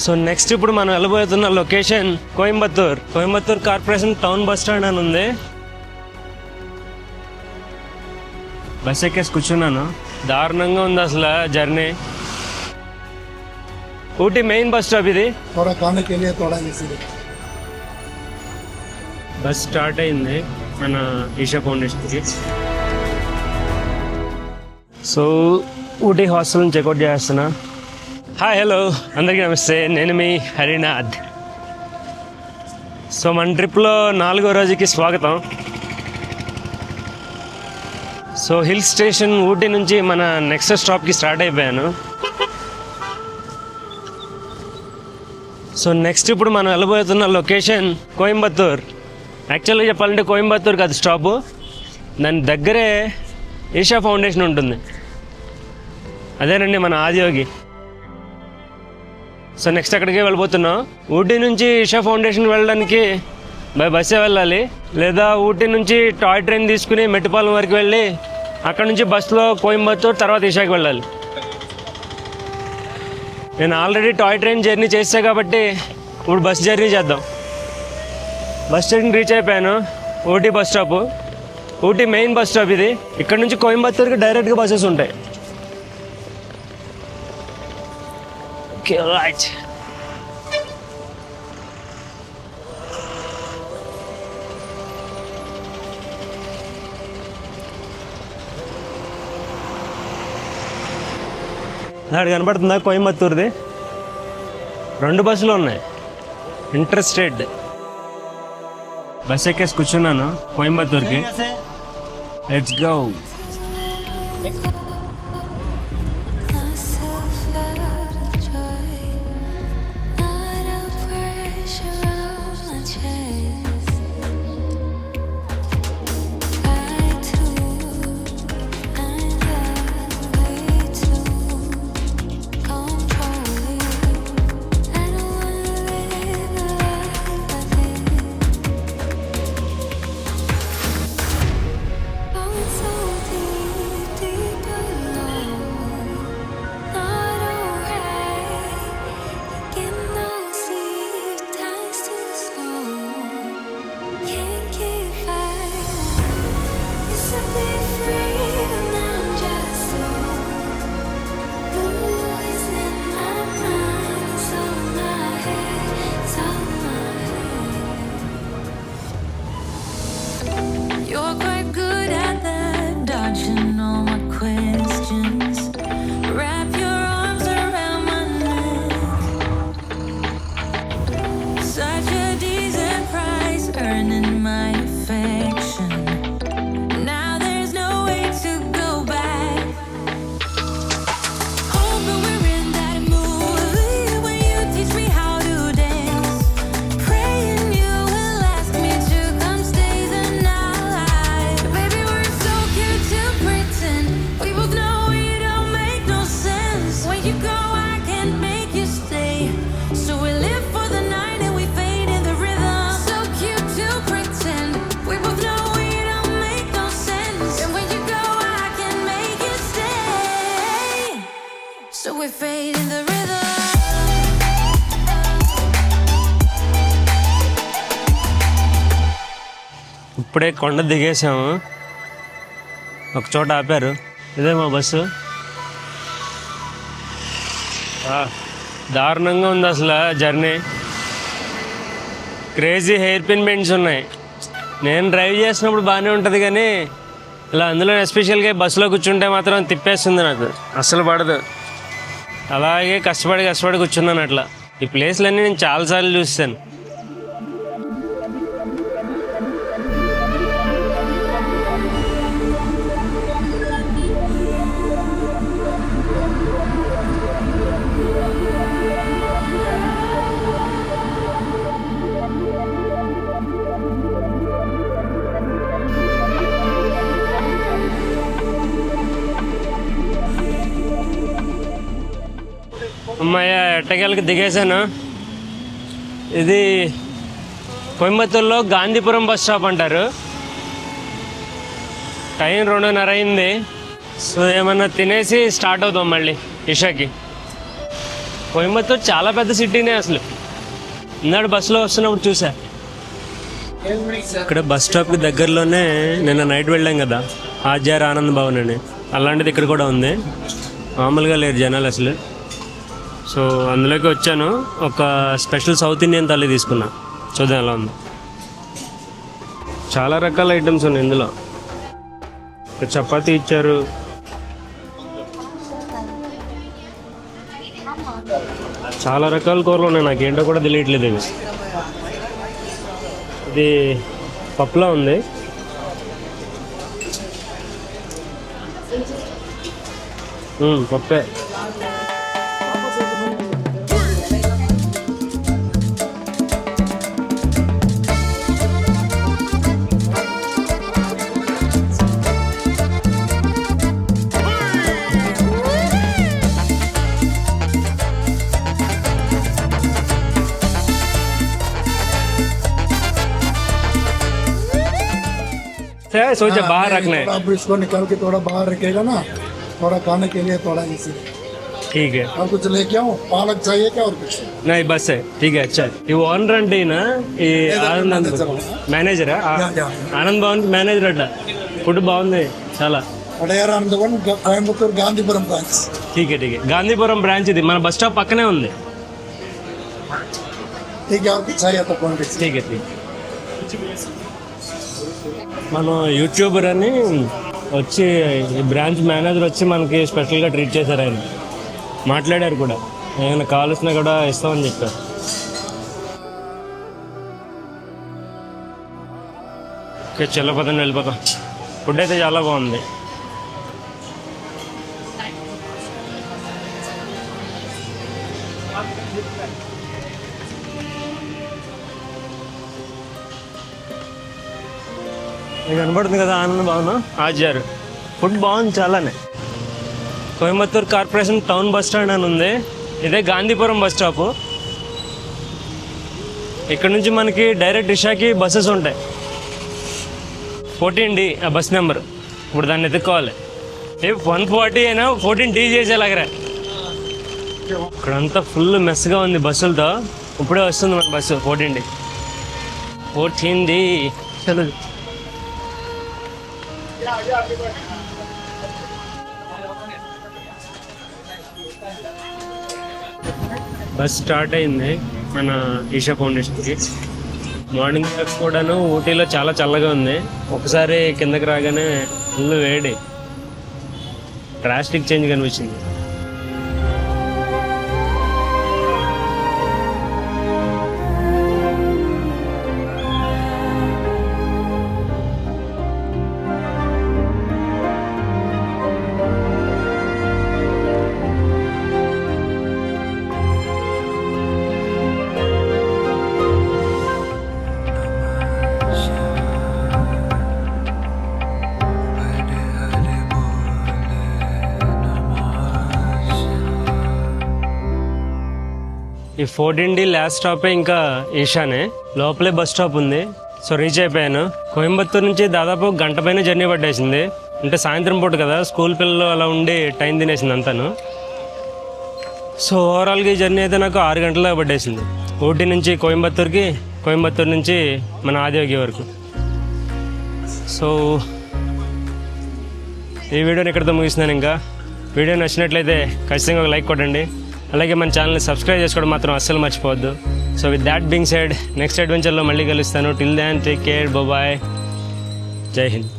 So next ఇప్పుడు మనం వెళ్ళబోతున్న location Coimbatore corporation town bus stand అని ఉంది. బస్ ఎక్కేసి కూర్చున్నాను. దారుణంగా ఉంది అసలు journey. Ooty main bus stop ఇది. బస్ స్టార్ట్ అయింది మన ఈషా ఫౌండేషన్కి. సో ఊటీ హాస్టల్ నుంచి చెక్అవుట్ చేస్తున్నా. హాయ్ హలో అందరికీ నమస్తే, నేను మీ హరినాథ్. సో మన ట్రిప్లో 4వ రోజుకి స్వాగతం. సో హిల్ స్టేషన్ ఊటీ నుంచి మన నెక్స్ట్ స్టాప్కి స్టార్ట్ అయిపోయాను. సో నెక్స్ట్ ఇప్పుడు మనం వెళ్ళబోతున్న లొకేషన్ కోయంబత్తూర్. యాక్చువల్గా చెప్పాలంటే కోయంబత్తూర్ కాదు స్టాపు, దాని దగ్గరే ఈషా ఫౌండేషన్ ఉంటుంది. అదేనండి మన ఆదియోగి. సో నెక్స్ట్ అక్కడికే వెళ్ళిపోతున్నాం. ఊటీ నుంచి ఈషా ఫౌండేషన్ వెళ్ళడానికి బై బస్సే వెళ్ళాలి, లేదా ఊటీ నుంచి టాయ్ ట్రైన్ తీసుకుని మెట్టుపాలెం వరకు వెళ్ళి అక్కడ నుంచి బస్సులో కోయంబత్తూర్ తర్వాత ఈషాకి వెళ్ళాలి. నేను ఆల్రెడీ టాయ్ ట్రైన్ జర్నీ చేసా కాబట్టి ఇప్పుడు బస్ జర్నీ చేద్దాం. బస్ స్టేషన్ రీచ్ అయిపోయాను. Ooty bus stop, Ooty main bus stop ఇది. ఇక్కడ నుంచి కోయంబత్తూర్కి డైరెక్ట్గా బస్సెస్ ఉంటాయి. Okay right. అక్కడ కనపడుతుందా కోయంబత్తూర్ది? 2 బస్సులు ఉన్నాయి, ఇంటర్స్టేట్. బస్ ఎక్కేసి కూర్చున్నాను కోయంబత్తూర్కి. Let's go. ఇప్పుడే కొండ దిగేసాము, ఒక చోట ఆపారు. ఇదే మా బస్సు. దారుణంగా ఉంది అసలు journey. Crazy hair pin bends ఉన్నాయి. నేను డ్రైవ్ చేసినప్పుడు బాగానే ఉంటుంది, కానీ ఇలా అందులో ఎస్పెషల్గా బస్సులో కూర్చుంటే మాత్రం తిప్పేస్తుంది, నాకు అస్సలు పడదు. అలాగే కష్టపడి కూర్చున్నాను అట్లా. ఈ ప్లేస్లన్నీ నేను చాలాసార్లు చూస్తాను. అమ్మాయ ఎట్టకేళ్ళకి దిగేశాను. ఇది కోయంబత్తూర్లో గాంధీపురం బస్ స్టాప్ అంటారు. టైం 2:30 అయింది. సో ఏమన్నా తినేసి స్టార్ట్ అవుతాం మళ్ళీ ఇషాకి. కోయంబత్తూర్ చాలా పెద్ద సిటీనే అసలు. ఇందాడు బస్సులో వస్తున్నప్పుడు చూసా. ఇక్కడ బస్ స్టాప్కి దగ్గరలోనే నిన్న నైట్ వెళ్ళాం కదా, ఆచార్య ఆనంద్ భవన్ అని, అలాంటిది ఇక్కడ కూడా ఉంది. మామూలుగా లేరు జనాలు అసలు. సో అందులోకి వచ్చాను. ఒక స్పెషల్ సౌత్ ఇండియన్ థాలీ తీసుకున్నా, చూద్దాం ఎలా ఉంది. చాలా రకాల ఐటమ్స్ ఉన్నాయి ఇందులో. ఇక్కడ చపాతీ ఇచ్చారు, చాలా రకాల కూరలు ఉన్నాయి. నాకేంటో కూడా తెలియట్లేదు. ఇది పప్పులా ఉంది. పప్పే. सोचा बाहर रखना है, आप इसको निकाल के थोड़ा बाहर रखेगा ना, थोड़ा खाने के लिए थोड़ा इसी। ठीक है. और कुछ लेके आओ, पालक चाहिए क्या और कुछ? नहीं बस है, ठीक है. अच्छा ये ఓనర్ అంటే ఈయన ఈ ఆనంద్ మేనేజరా? ఆనంద్ భవన్ మేనేజర్ అట. ఫుడ్ బాగుంది చాలా. అడయార్ ఆనంద్ భవన్ కోయంబత్తూర్ గాంధీపురం బ్రాంచ్. ठीक है ठीक है. గాంధీపురం బ్రాంచ్ ఇది మన బస్ స్టాప్ పక్కనే ఉంది. ठीक है, और कुछ चाहिए तो कौन? ठीक है ठीक है. మనం యూట్యూబర్ అని వచ్చి ఈ బ్రాంచ్ మేనేజర్ వచ్చి మనకి స్పెషల్గా ట్రీట్ చేశారు. ఆయన మాట్లాడారు కూడా, ఏమైనా కావాల్సినా కూడా ఇస్తామని చెప్పారు. ఓకే చెల్లపదండి, వెళ్ళిపోతాం. ఫుడ్ అయితే చాలా బాగుంది. మీకు కనబడుతుంది కదా ఆనంద్ భవన్, ఆచారు. ఫుడ్ బాగుంది చాలానే. Coimbatore corporation town bus stand అని ఉంది. ఇదే గాంధీపురం బస్ స్టాపు. ఇక్కడ నుంచి మనకి డైరెక్ట్ రిషాకి బస్సెస్ ఉంటాయి. 14D ఆ బస్ నెంబర్. ఇప్పుడు దాన్ని ఎత్తుక్కోవాలి. 140 అయినా 14D చేసేలాగరా. ఇక్కడంతా ఫుల్ మెస్గా ఉంది బస్సులతో. ఇప్పుడే వస్తుంది మన బస్సు 14D. చలో బస్ స్టార్ట్ అయింది మన ఈషా ఫౌండేషన్కి. మార్నింగ్ కూడాను ఊటీలో చాలా చల్లగా ఉంది. ఒకసారి కిందకి రాగానే ఫుల్ వేడి, డ్రాస్టిక్ చేంజ్ కనిపించింది. ఈ 14D లాస్ట్ స్టాపే ఇంకా ఈషానే. లోపలే బస్ స్టాప్ ఉంది. సో రీచ్ అయిపోయాను. కోయంబత్తూర్ నుంచి దాదాపు గంట పైన జర్నీ పట్టేసింది. అంటే సాయంత్రం పూట కదా, స్కూల్ పిల్లలు అలా ఉండి టైం తినేసింది అంతాను. సో ఓవరాల్గా ఈ జర్నీ అయితే నాకు 6 గంటల పట్టేసింది. ఊటీ నుంచి కోయంబత్తూర్కి, కోయంబత్తూర్ నుంచి మన ఆదియోగి వరకు. సో ఈ వీడియోని ఇక్కడితో ముగిస్తున్నాను. ఇంకా వీడియో నచ్చినట్లయితే ఖచ్చితంగా ఒక లైక్ కొట్టండి. అలాగే మన ఛానల్ని సబ్స్క్రైబ్ చేసుకోవడం మాత్రం అస్సలు మర్చిపోవద్దు. So with that being said, next అడ్వెంచర్లో మళ్ళీ కలుస్తాను. Till then take care, bye, జై హింద్.